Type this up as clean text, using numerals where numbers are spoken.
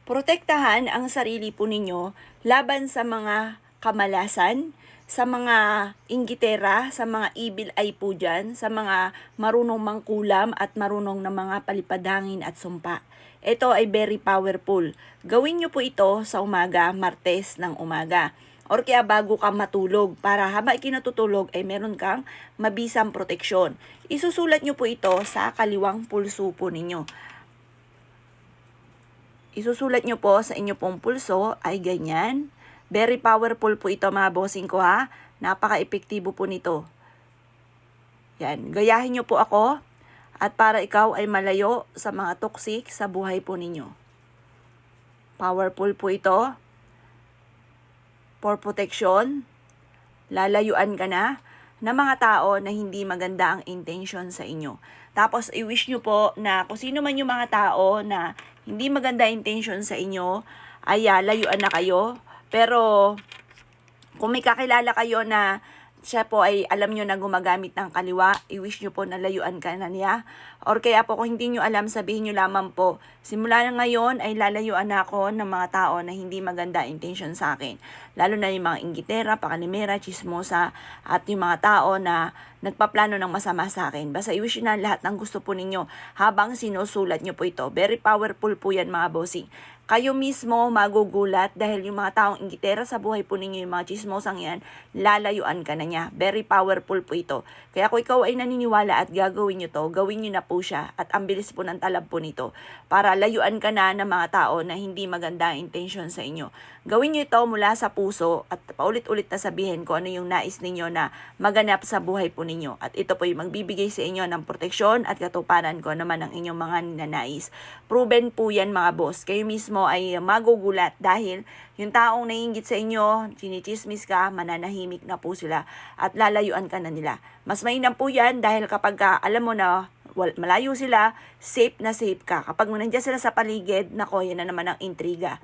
Protektahan ang sarili po ninyo laban sa mga kamalasan, sa mga inggitera, sa mga evil eye po dyan, sa mga marunong mangkulam at marunong na mga palipadangin at sumpa. Ito ay very powerful. Gawin nyo po ito sa umaga, Martes ng umaga. Or kaya bago ka matulog para habang ikinatutulog ay meron kang mabisang proteksyon. Isusulat nyo po ito sa kaliwang pulso po ninyo. Isusulat nyo po sa inyo pong pulso ay ganyan. Very powerful po ito mga bossing ko ha. Napaka-epektibo po nito. Yan. Gayahin nyo po ako at para ikaw ay malayo sa mga toxic sa buhay po ninyo. Powerful po ito. For protection. Lalayuan ka na ng mga tao na hindi maganda ang intention sa inyo. Tapos i-wish nyo po na kung sino man yung mga tao na hindi maganda intention sa inyo, ay layuan na kayo. Pero kung may kakilala kayo na siya po ay alam nyo na gumagamit ng kaliwa, i-wish nyo po na layuan ka na niya. Or kaya po kung hindi nyo alam, sabihin nyo lamang po, simula na ngayon ay lalayuan na ako ng mga tao na hindi maganda intention sa akin. Lalo na yung mga inggitera, pakalimera, chismosa, at yung mga tao na nagpaplano ng masama sa akin. Basta i-wish nyo na lahat ng gusto po ninyo habang sinusulat nyo po ito. Very powerful po yan mga bossing. Kayo mismo magugulat dahil yung mga taong inggitera sa buhay po ninyo, yung mga chismosang yan, lalayuan ka na niya. Very powerful po ito. Kaya kung ikaw ay naniniwala at gagawin nyo to, gawin nyo na po siya. At ang bilis po ng talab po nito. Para layuan ka na ng mga tao na hindi maganda ang intention sa inyo. Gawin nyo ito mula sa puso at paulit-ulit na sabihin ko ano yung nais ninyo na maganap sa buhay po ninyo. At ito po yung magbibigay sa inyo ng proteksyon at katuparan ko naman ang inyong mga ninanais. Proven po yan mga boss. Kayo mismo ay magugulat dahil yung taong naiinggit sa inyo, chinichismis ka, mananahimik na po sila at lalayuan ka na nila. Mas mainam po yan dahil kapag alam mo na malayo sila, safe na safe ka. Kapag nandiyan sila sa paligid, nako, yan na naman ang intriga.